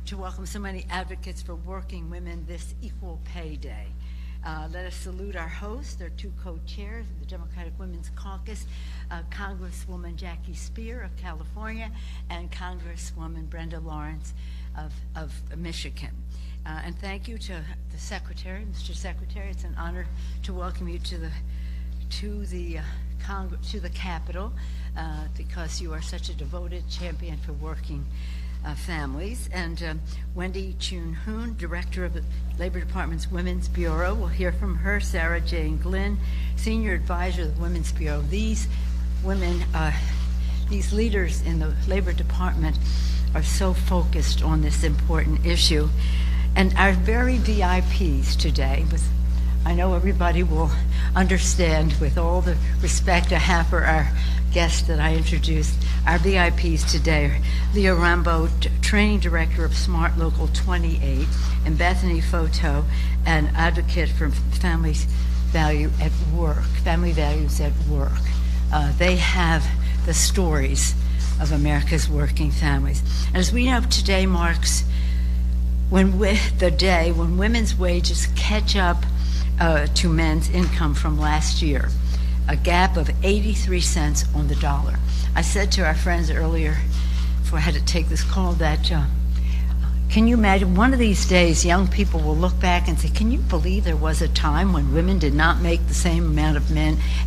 to welcome so many advocates for working women this Equal Pay Day. Let us salute our hosts, their two co-chairs of the Democratic Women's Caucus, Congresswoman Jackie Speier of California and Congresswoman Lawrence of Michigan. And thank you to the Secretary, Mr. Secretary. It's an honor to welcome you to the Capitol because you are such a devoted champion for working families. And Wendy Chun-Hoon, Director of the Labor Department's Women's Bureau. We'll hear from her. Sarah Jane Glynn, Senior Advisor of the Women's Bureau. These women, these leaders in the Labor Department are so focused on this important issue. And our very VIPs today, I know everybody will understand, with all the respect I have for our guests that I introduced, our VIPs today are Leah Rambo, Training Director of Smart Local 28, and Bethany Foto, an advocate for family values at work. They have the stories of America's working families. And as we know, today marks the day when women's wages catch up to men's income from last year, a gap of 83 cents on the dollar. I said to our friends earlier, before I had to take this call, that can you imagine one of these days young people will look back and say, can you believe there was a time when women did not make the same amount of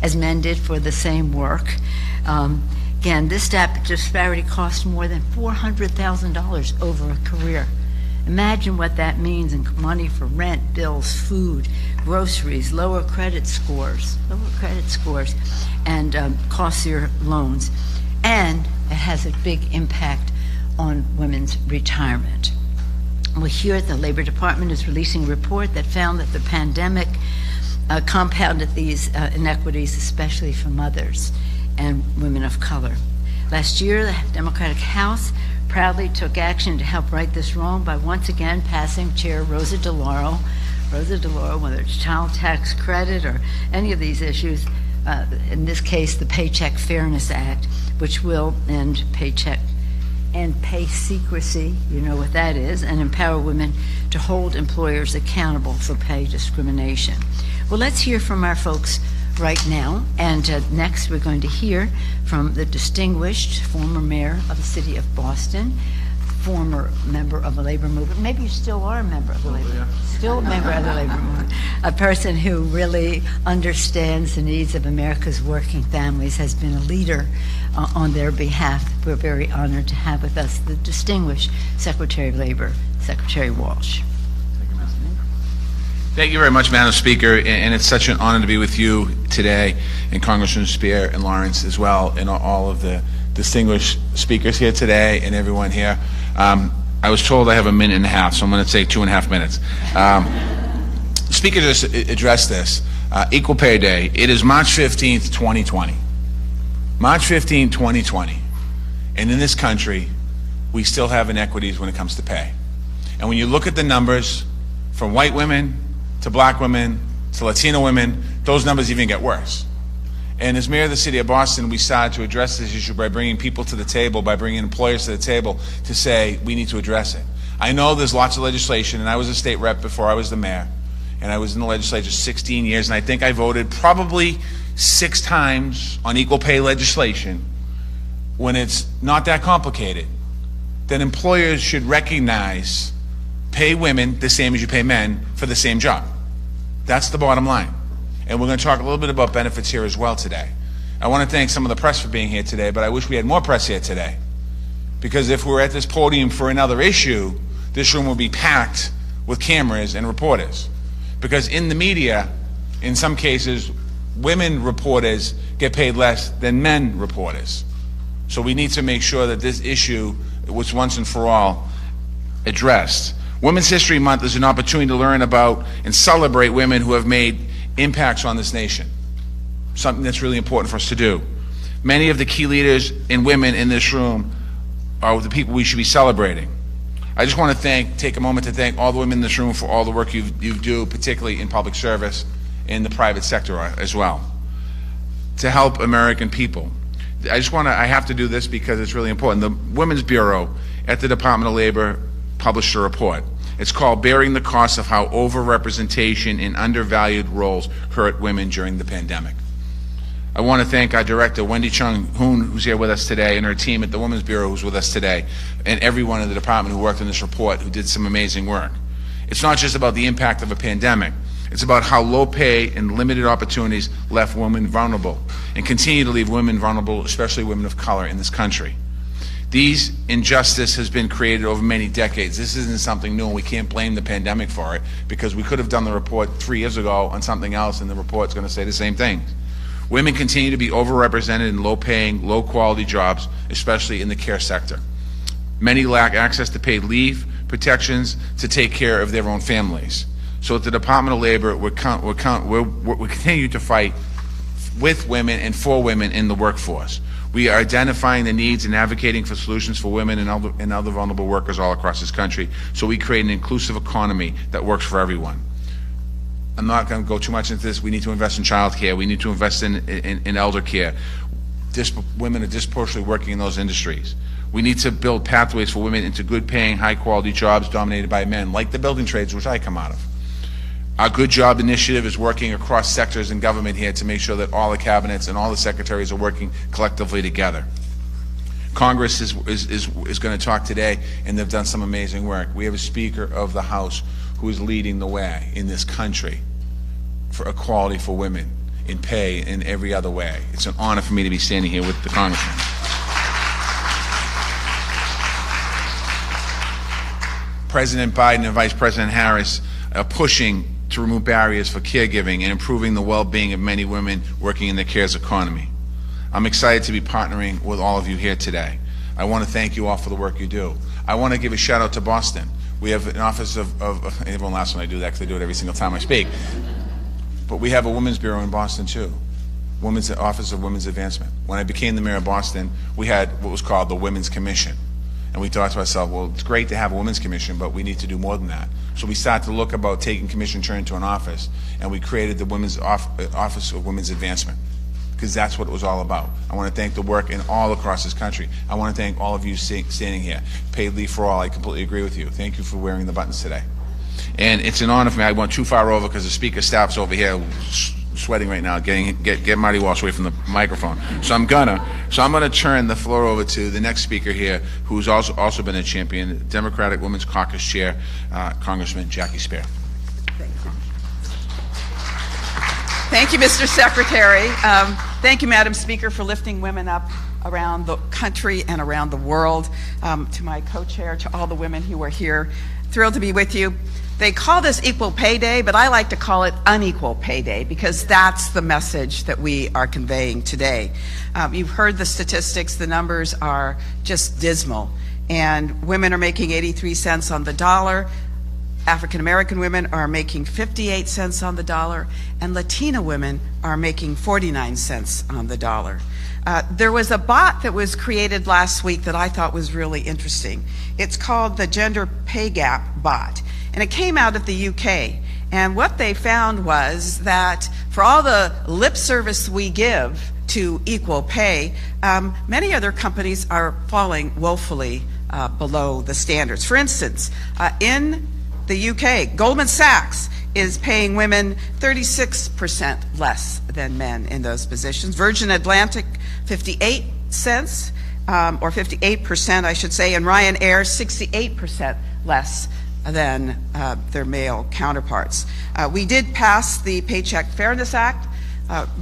as men did for the same work? Again, this disparity cost more than $400,000 over a career. Imagine what that means in money for rent, bills, food, groceries, lower credit scores, and costlier loans. And it has a big impact on women's retirement. We hear the Labor Department is releasing a report that found that the pandemic compounded these inequities, especially for mothers and women of color. Last year, the Democratic House proudly took action to help right this wrong by once again passing Chair Rosa DeLauro, whether it's child tax credit or any of these issues, in this case, the Paycheck Fairness Act, which will end pay secrecy, you know what that is, and empower women to hold employers accountable for pay discrimination. Well, let's hear from our folks right now, and next we're going to hear from the distinguished former mayor of the city of Boston, former member of the labor movement. Maybe you still are a member of the labor movement. Still a member of the labor movement. A person who really understands the needs of America's working families, has been a leader on their behalf. We're very honored to have with us the distinguished Secretary of Labor, Secretary Walsh. Thank you very much, Madam Speaker, and it's such an honor to be with you today, and Congresswoman Speier and Lawrence as well, and all of the distinguished speakers here today and everyone here. I was told I have a minute and a half, so I'm going to say 2.5 minutes. The Speaker just addressed this. Equal Pay Day. It is March 15th, 2020. March 15th, 2020. And in this country, we still have inequities when it comes to pay. And when you look at the numbers from white women to black women to Latino women, those numbers even get worse. And as mayor of the city of Boston, we started to address this issue by bringing people to the table, by bringing employers to the table to say we need to address it. I know there's lots of legislation, and I was a state rep before I was the mayor, and I was in the legislature 16 years, and I think I voted probably 6 times on equal pay legislation. When it's not that complicated, then employers should recognize, pay women the same as you pay men for the same job. That's the bottom line. And we're going to talk a little bit about benefits here as well today. I want to thank some of the press for being here today, but I wish we had more press here today. Because if we're at this podium for another issue, this room will be packed with cameras and reporters. Because in the media, in some cases, women reporters get paid less than men reporters. So we need to make sure that this issue was once and for all addressed. Women's History Month is an opportunity to learn about and celebrate women who have made impacts on this nation, something that's really important for us to do. Many of the key leaders and women in this room are the people we should be celebrating. I just want to take a moment to thank all the women in this room for all the work you do, particularly in public service, in the private sector as well, to help American people. I have to do this because it's really important. The Women's Bureau at the Department of Labor published a report. It's called Bearing the Cost of How Overrepresentation in Undervalued Roles Hurt Women During the Pandemic. I want to thank our director, Wendy Chung-Hoon, who's here with us today, and her team at the Women's Bureau who's with us today, and everyone in the department who worked on this report who did some amazing work. It's not just about the impact of a pandemic. It's about how low pay and limited opportunities left women vulnerable and continue to leave women vulnerable, especially women of color in this country. These injustice has been created over many decades. This isn't something new, and we can't blame the pandemic for it, because we could have done the report 3 years ago on something else, and the report's going to say the same thing. Women continue to be overrepresented in low-paying, low-quality jobs, especially in the care sector. Many lack access to paid leave, protections to take care of their own families. So at the Department of Labor, we continue to fight with women and for women in the workforce. We are identifying the needs and advocating for solutions for women and other vulnerable workers all across this country, so we create an inclusive economy that works for everyone. I'm not going to go too much into this. We need to invest in child care. We need to invest in elder care. Women are disproportionately working in those industries. We need to build pathways for women into good-paying, high-quality jobs dominated by men, like the building trades, which I come out of. Our Good Job initiative is working across sectors in government here to make sure that all the cabinets and all the secretaries are working collectively together. Congress is going to talk today, and they've done some amazing work. We have a Speaker of the House who is leading the way in this country for equality for women in pay in every other way. It's an honor for me to be standing here with the Congressman. President Biden and Vice President Harris are pushing to remove barriers for caregiving and improving the well-being of many women working in the cares economy. I'm excited to be partnering with all of you here today. I want to thank you all for the work you do. I want to give a shout out to Boston. We have an office of everyone laughs when I do that because I do it every single time I speak. But we have a Women's Bureau in Boston too. Office of Women's Advancement. When I became the mayor of Boston, we had what was called the Women's Commission. And we thought to ourselves, well, it's great to have a women's commission, but we need to do more than that. So we started to look about taking commission turn into an office, and we created the Office of Women's Advancement, because that's what it was all about. I want to thank the work in all across this country. I want to thank all of you standing here. Paid leave for all, I completely agree with you. Thank you for wearing the buttons today. And it's an honor for me. I went too far over because the speaker staff's over here sweating right now, get Marty Walsh away from the microphone. So I'm gonna turn the floor over to the next speaker here, who's also been a champion, Democratic Women's Caucus Chair, Congressman Jackie Speier. Thank you. Thank you, Mr. Secretary. Thank you, Madam Speaker, for lifting women up around the country and around the world. To my co-chair, to all the women who are here, thrilled to be with you. They call this Equal Pay Day, but I like to call it Unequal Pay Day, because that's the message that we are conveying today. You've heard the statistics. The numbers are just dismal. And women are making 83 cents on the dollar. African American women are making 58 cents on the dollar. And Latina women are making 49 cents on the dollar. There was a bot that was created last week that I thought was really interesting. It's called the Gender Pay Gap Bot. And it came out of the UK. And what they found was that for all the lip service we give to equal pay, many other companies are falling woefully below the standards. For instance, in the UK, Goldman Sachs is paying women 36% less than men in those positions. Virgin Atlantic, 58 cents, or 58%, I should say, and Ryanair, 68% less than their male counterparts. We did pass the Paycheck Fairness Act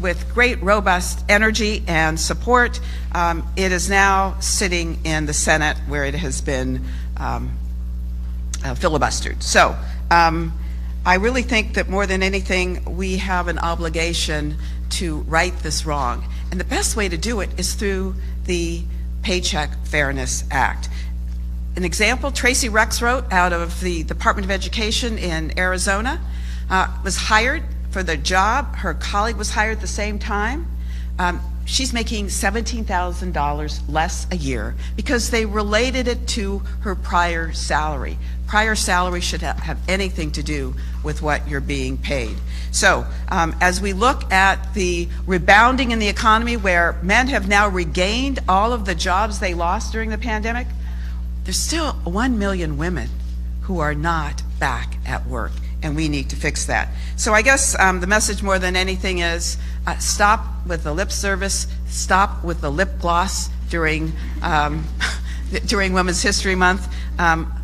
with great, robust energy and support. It is now sitting in the Senate, where it has been filibustered. So I really think that more than anything, we have an obligation to right this wrong. And the best way to do it is through the Paycheck Fairness Act. An example, Tracy Rexroth out of the Department of Education in Arizona was hired for the job. Her colleague was hired at the same time. She's making $17,000 less a year because they related it to her prior salary. Prior salary should have anything to do with what you're being paid. So as we look at the rebounding in the economy, where men have now regained all of the jobs they lost during the pandemic, there's still 1 million women who are not back at work, and we need to fix that. So I guess the message more than anything is stop with the lip service, stop with the lip gloss during during Women's History Month.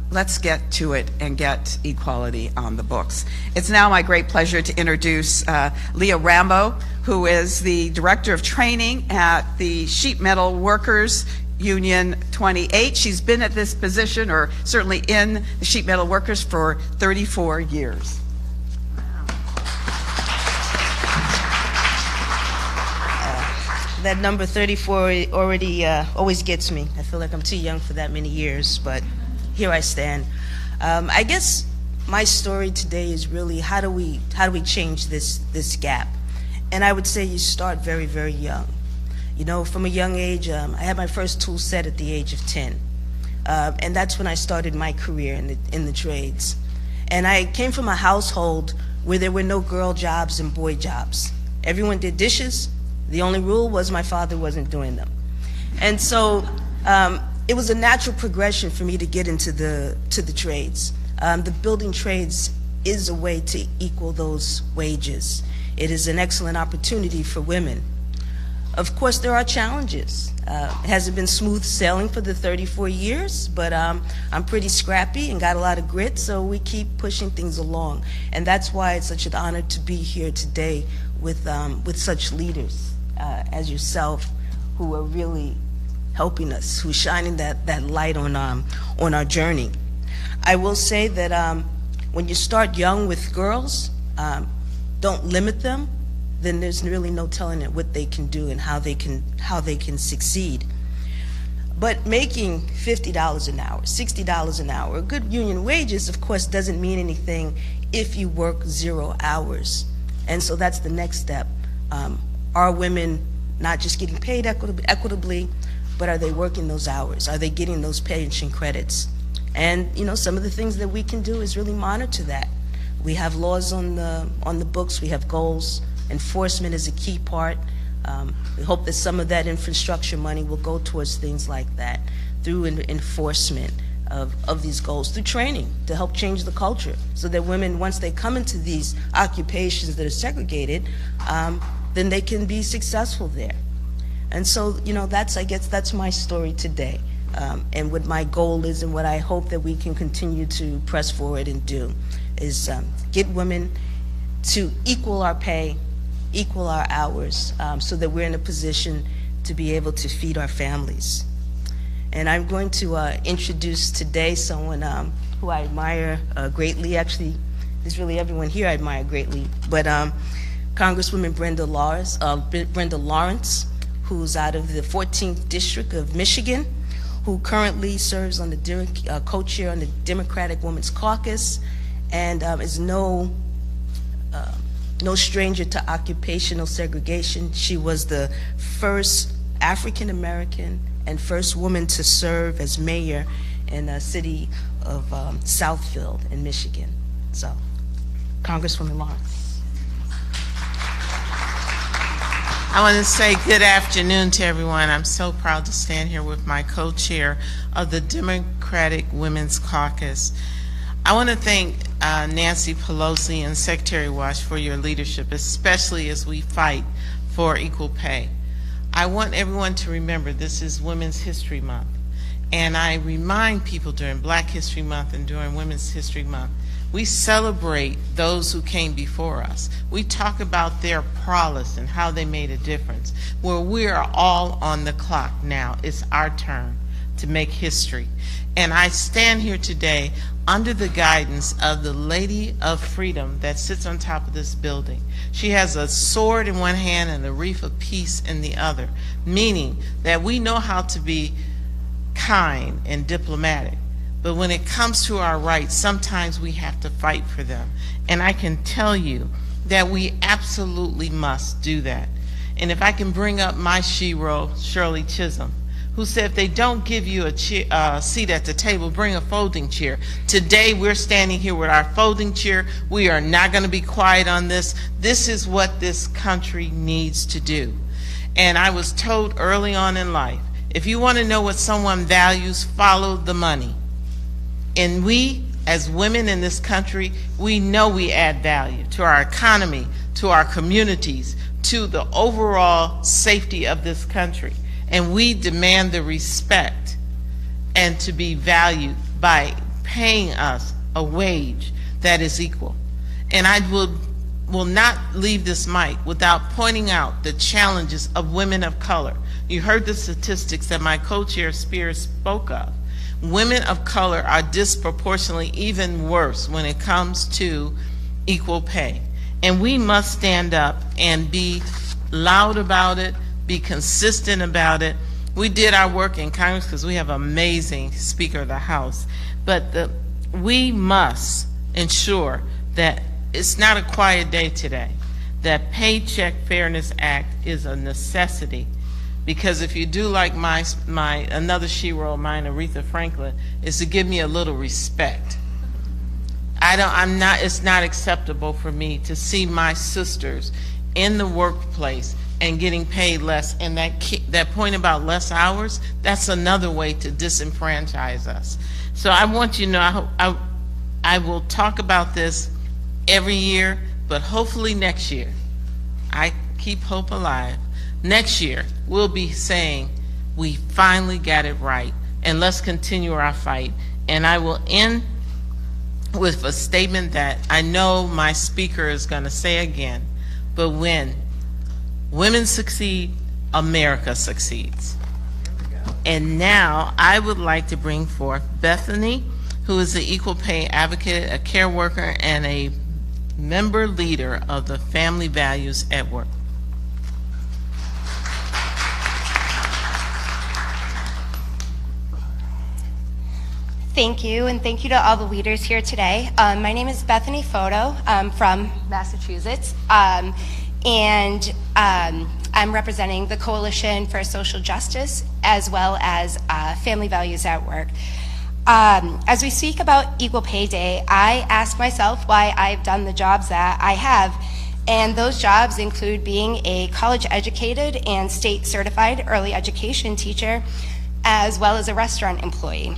Let's get to it and get equality on the books. It's now my great pleasure to introduce Leah Rambo, who is the Director of Training at the Sheet Metal Workers Union 28. She's been at this position, or certainly in the sheet metal workers, for 34 years. That number 34 already always gets me. I feel like I'm too young for that many years, but here I stand. I guess my story today is really how do we change this gap? And I would say you start very, very young. You know, from a young age, I had my first tool set at the age of 10. And that's when I started my career in the trades. And I came from a household where there were no girl jobs and boy jobs. Everyone did dishes. The only rule was my father wasn't doing them. And so it was a natural progression for me to get into the trades. The building trades is a way to equal those wages. It is an excellent opportunity for women. Of course, there are challenges. It hasn't been smooth sailing for the 34 years, but I'm pretty scrappy and got a lot of grit, so we keep pushing things along. And that's why it's such an honor to be here today with such leaders as yourself, who are really helping us, who's shining that light on our journey. I will say that when you start young with girls, don't limit them. Then there's really no telling it what they can do and how they can succeed. But making $50 an hour, $60 an hour, good union wages, of course, doesn't mean anything if you work 0 hours. And so that's the next step. Are women not just getting paid equitably, but are they working those hours? Are they getting those pension credits? And you know, some of the things that we can do is really monitor that. We have laws on the books. We have goals. Enforcement is a key part. We hope that some of that infrastructure money will go towards things like that, through enforcement of these goals, through training to help change the culture, so that women, once they come into these occupations that are segregated, then they can be successful there. And so, you know, I guess that's my story today, and what my goal is, and what I hope that we can continue to press forward and do is get women to equal our pay, equal our hours, so that we're in a position to be able to feed our families. And I'm going to introduce today someone who I admire greatly. Actually, there's really everyone here I admire greatly, but Congresswoman Brenda Lawrence, who's out of the 14th District of Michigan, who currently serves on the co-chair on the Democratic Women's Caucus, and is no stranger to occupational segregation. She was the first African American and first woman to serve as mayor in the city of Southfield in Michigan. So, Congresswoman Lawrence. I want to say good afternoon to everyone. I'm so proud to stand here with my co-chair of the Democratic Women's Caucus. I want to thank Nancy Pelosi and Secretary Walsh for your leadership, especially as we fight for equal pay. I want everyone to remember this is Women's History Month, and I remind people during Black History Month and during Women's History Month, we celebrate those who came before us. We talk about their prowess and how they made a difference. Well, we are all on the clock now. It's our turn to make history. And I stand here today under the guidance of the Lady of Freedom that sits on top of this building. She has a sword in one hand and a wreath of peace in the other, meaning that we know how to be kind and diplomatic. But when it comes to our rights, sometimes we have to fight for them. And I can tell you that we absolutely must do that. And if I can bring up my shero, Shirley Chisholm, who said if they don't give you a seat at the table, bring a folding chair. Today we're standing here with our folding chair. We are not going to be quiet on this. This is what this country needs to do. And I was told early on in life, if you want to know what someone values, follow the money. And we as women in this country, we know we add value to our economy, to our communities, to the overall safety of this country. And we demand the respect and to be valued by paying us a wage that is equal. And I will not leave this mic without pointing out the challenges of women of color. You heard the statistics that my co-chair Speier spoke of. Women of color are disproportionately even worse when it comes to equal pay. And we must stand up and be loud about it, be consistent about it. We did our work in Congress because we have an amazing Speaker of the House, but we must ensure that it's not a quiet day today. That Paycheck Fairness Act is a necessity, because if you do like my another shero of mine, Aretha Franklin, is to give me a little respect. It's not acceptable for me to see my sisters in the workplace and getting paid less. And that point about less hours, that's another way to disenfranchise us. So I want you to know, I will talk about this every year, but hopefully next year, I keep hope alive. Next year, we'll be saying, we finally got it right, and let's continue our fight. And I will end with a statement that I know my speaker is going to say again, but when women succeed, America succeeds. And now I would like to bring forth Bethany, who is the equal pay advocate, a care worker, and a member leader of the Family Values at Work. Thank you, and thank you to all the leaders here today. My name is Bethany Foto. I'm from Massachusetts, and I'm representing the Coalition for Social Justice as well as Family Values at Work. As we speak about Equal Pay Day, I ask myself why I've done the jobs that I have, and those jobs include being a college-educated and state-certified early education teacher, as well as a restaurant employee.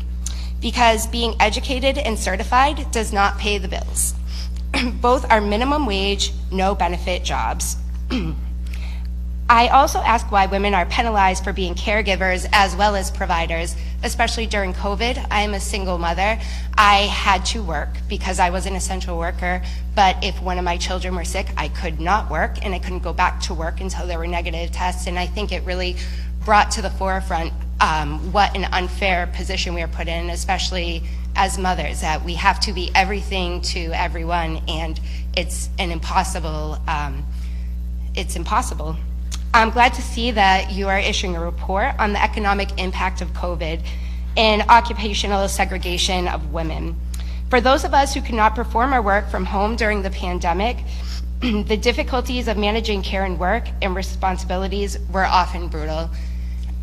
Because being educated and certified does not pay the bills. Both are minimum wage, no benefit jobs. I also ask why women are penalized for being caregivers as well as providers, especially during COVID. I am a single mother. I had to work because I was an essential worker, but if one of my children were sick, I could not work, and I couldn't go back to work until there were negative tests, and I think it really brought to the forefront what an unfair position we are put in, especially as mothers, that we have to be everything to everyone, and it's impossible. I'm glad to see that you are issuing a report on the economic impact of COVID and occupational segregation of women. For those of us who could not perform our work from home during the pandemic, the difficulties of managing care and work and responsibilities were often brutal.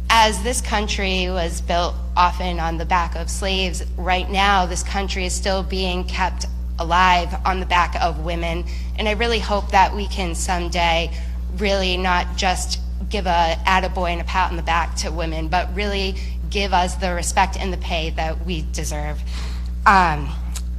As this country was built often on the back of slaves, right now this country is still being kept alive on the back of women, and I really hope that we can someday really not just give a attaboy and a pat on the back to women, but really give us the respect and the pay that we deserve.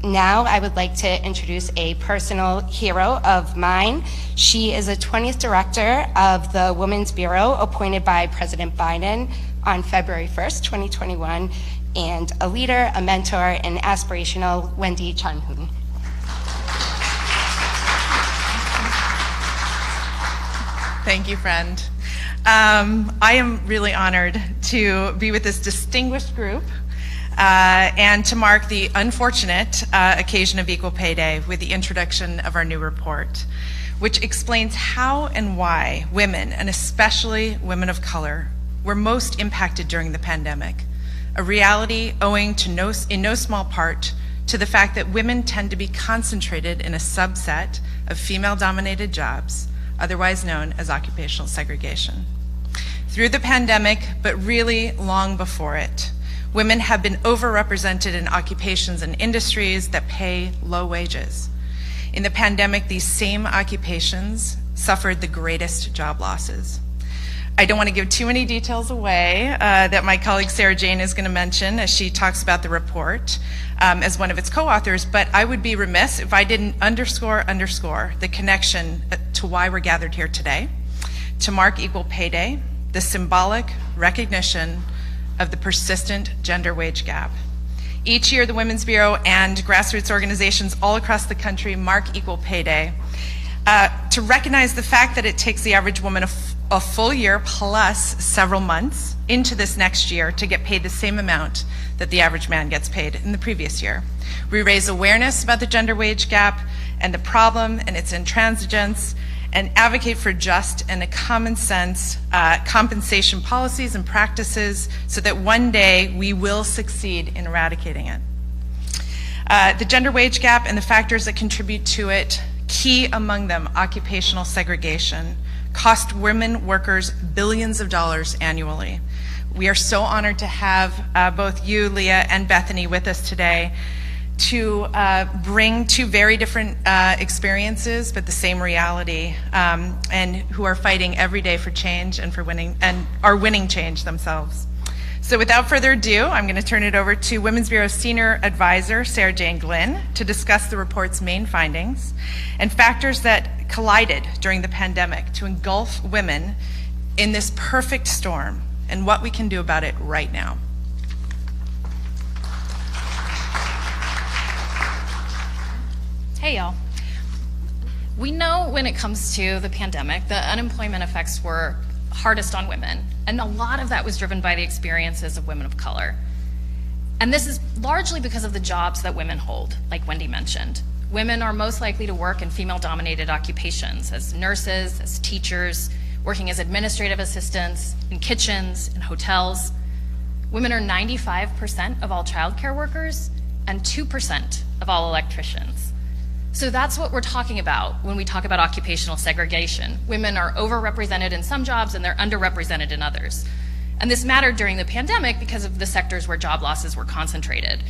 Now I would like to introduce a personal hero of mine. She is a 20th director of the Women's Bureau appointed by President Biden on February 1st, 2021, and a leader, a mentor, and aspirational Wendy Chunhoon. Thank you, friend. I am really honored to be with this distinguished group and to mark the unfortunate occasion of Equal Pay Day with the introduction of our new report, which explains how and why women, and especially women of color, were most impacted during the pandemic, a reality owing to in no small part to the fact that women tend to be concentrated in a subset of female-dominated jobs, otherwise known as occupational segregation. Through the pandemic, but really long before it, women have been overrepresented in occupations and industries that pay low wages. In the pandemic, these same occupations suffered the greatest job losses. I don't want to give too many details away that my colleague Sarah Jane is going to mention as she talks about the report as one of its co-authors, but I would be remiss if I didn't underscore the connection to why we're gathered here today, to mark Equal Pay Day, the symbolic recognition of the persistent gender wage gap. Each year, the Women's Bureau and grassroots organizations all across the country mark Equal Pay Day to recognize the fact that it takes the average woman a full year plus several months into this next year to get paid the same amount that the average man gets paid in the previous year. We raise awareness about the gender wage gap and the problem and its intransigence, and advocate for just and a common sense compensation policies and practices so that one day we will succeed in eradicating it. The gender wage gap and the factors that contribute to it, key among them, occupational segregation, cost women workers billions of dollars annually. We are so honored to have both you, Leah, and Bethany with us today to bring two very different experiences, but the same reality, and who are fighting every day for change and for winning, and are winning change themselves. So without further ado, I'm going to turn it over to Women's Bureau Senior Advisor Sarah Jane Glynn to discuss the report's main findings and factors that collided during the pandemic to engulf women in this perfect storm and what we can do about it right now. Hey y'all. We know when it comes to the pandemic, the unemployment effects were hardest on women, and a lot of that was driven by the experiences of women of color. And this is largely because of the jobs that women hold, like Wendy mentioned. Women are most likely to work in female-dominated occupations, as nurses, as teachers, working as administrative assistants, in kitchens, in hotels. Women are 95% of all childcare workers and 2% of all electricians. So that's what we're talking about when we talk about occupational segregation. Women are overrepresented in some jobs and they're underrepresented in others. And this mattered during the pandemic because of the sectors where job losses were concentrated.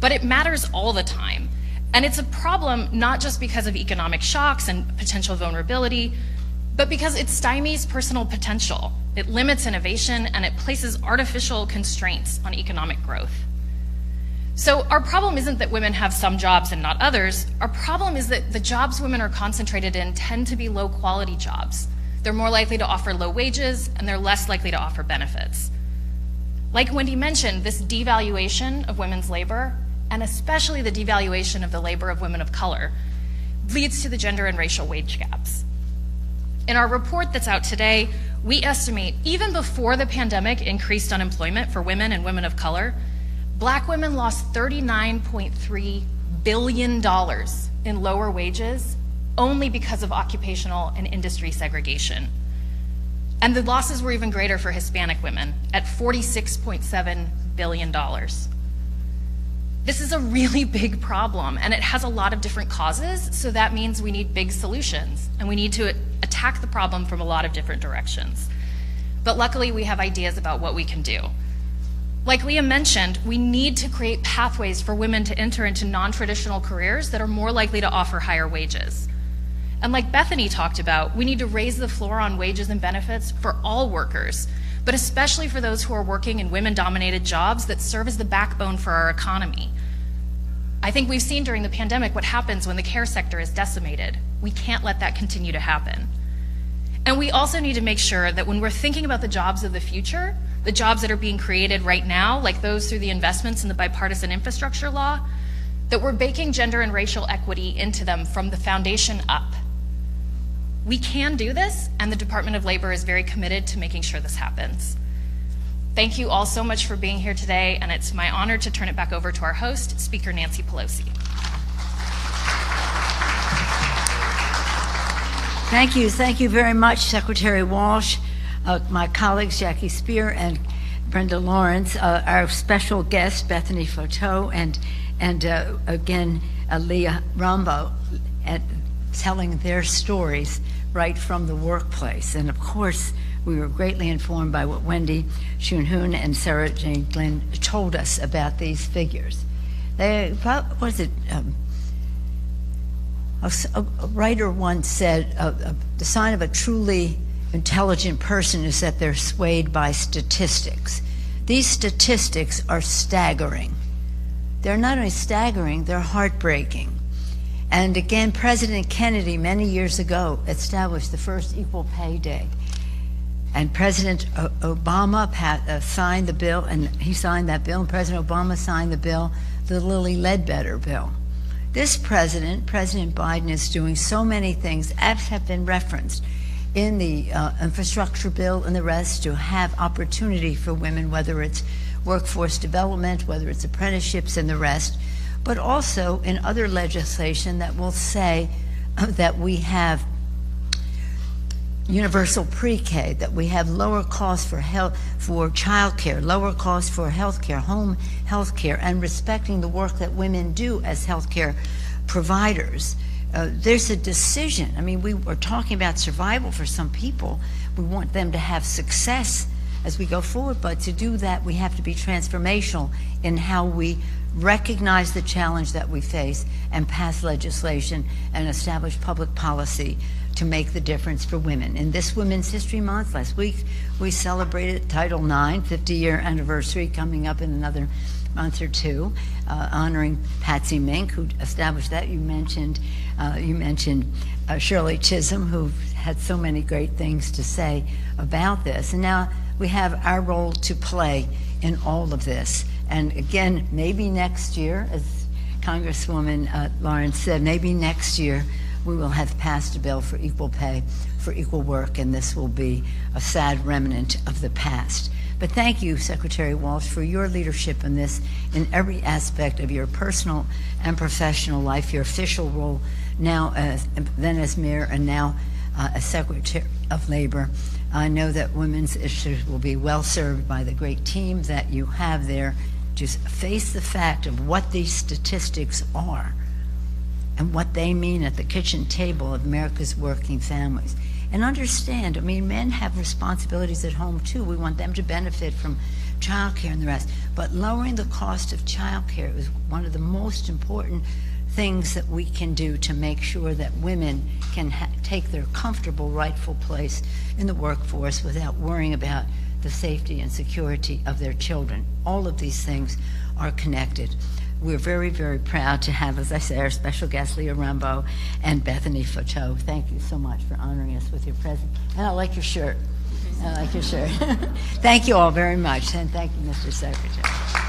But it matters all the time. And it's a problem not just because of economic shocks and potential vulnerability, but because it stymies personal potential. It limits innovation and it places artificial constraints on economic growth. So our problem isn't that women have some jobs and not others. Our problem is that the jobs women are concentrated in tend to be low quality jobs. They're more likely to offer low wages and they're less likely to offer benefits. Like Wendy mentioned, this devaluation of women's labor, and especially the devaluation of the labor of women of color, leads to the gender and racial wage gaps. In our report that's out today, we estimate even before the pandemic increased unemployment for women and women of color, Black women lost $39.3 billion in lower wages only because of occupational and industry segregation. And the losses were even greater for Hispanic women at $46.7 billion. This is a really big problem and it has a lot of different causes, so that means we need big solutions and we need to attack the problem from a lot of different directions. But luckily we have ideas about what we can do. Like Leah mentioned, we need to create pathways for women to enter into non-traditional careers that are more likely to offer higher wages. And like Bethany talked about, we need to raise the floor on wages and benefits for all workers, but especially for those who are working in women-dominated jobs that serve as the backbone for our economy. I think we've seen during the pandemic what happens when the care sector is decimated. We can't let that continue to happen. And we also need to make sure that when we're thinking about the jobs of the future, the jobs that are being created right now, like those through the investments in the bipartisan infrastructure law, that we're baking gender and racial equity into them from the foundation up. We can do this, and the Department of Labor is very committed to making sure this happens. Thank you all so much for being here today, and it's my honor to turn it back over to our host, Speaker Nancy Pelosi. Thank you very much, Secretary Walsh. My colleagues Jackie Speier and Brenda Lawrence, our special guest Bethany Foto, and again Leah Rambo, telling their stories right from the workplace. And of course, we were greatly informed by what Wendy Shunhun and Sarah Jane Glynn told us about these figures. A writer once said, the sign of a truly intelligent person is that they're swayed by statistics. These statistics are staggering. They're not only staggering, they're heartbreaking. And again, President Kennedy, many years ago, established the first Equal Pay Day. And President Obama signed the bill, and he signed that bill, and President Obama signed the bill, the Lilly Ledbetter bill. This president, President Biden, is doing so many things, as have been referenced in the infrastructure bill and the rest, to have opportunity for women, whether it's workforce development, whether it's apprenticeships and the rest, but also in other legislation that will say that we have universal pre-K, that we have lower costs for child care, lower costs for health care, home health care, and respecting the work that women do as health care providers. There's a decision. I mean, we are talking about survival for some people. We want them to have success as we go forward, but to do that, we have to be transformational in how we recognize the challenge that we face and pass legislation and establish public policy to make the difference for women. In this Women's History Month, last week, we celebrated Title IX 50-year anniversary coming up in another month or two, honoring Patsy Mink, who established that. You mentioned Shirley Chisholm, who had so many great things to say about this. And now we have our role to play in all of this. And again, maybe next year, as Congresswoman Lawrence said, maybe next year we will have passed a bill for equal pay for equal work, and this will be a sad remnant of the past. But thank you, Secretary Walsh, for your leadership in this, in every aspect of your personal and professional life, your official role now then as mayor and now as Secretary of Labor. I know that women's issues will be well served by the great team that you have there. Just face the fact of what these statistics are and what they mean at the kitchen table of America's working families. And understand, I mean, men have responsibilities at home too. We want them to benefit from child care and the rest. But lowering the cost of child care is one of the most important things that we can do to make sure that women can take their comfortable, rightful place in the workforce without worrying about the safety and security of their children. All of these things are connected. We're very, very proud to have, as I say, our special guests, Leah Rambo and Bethany Foto. Thank you so much for honoring us with your presence. And I like your shirt. I like your shirt. Thank you all very much, and thank you, Mr. Secretary.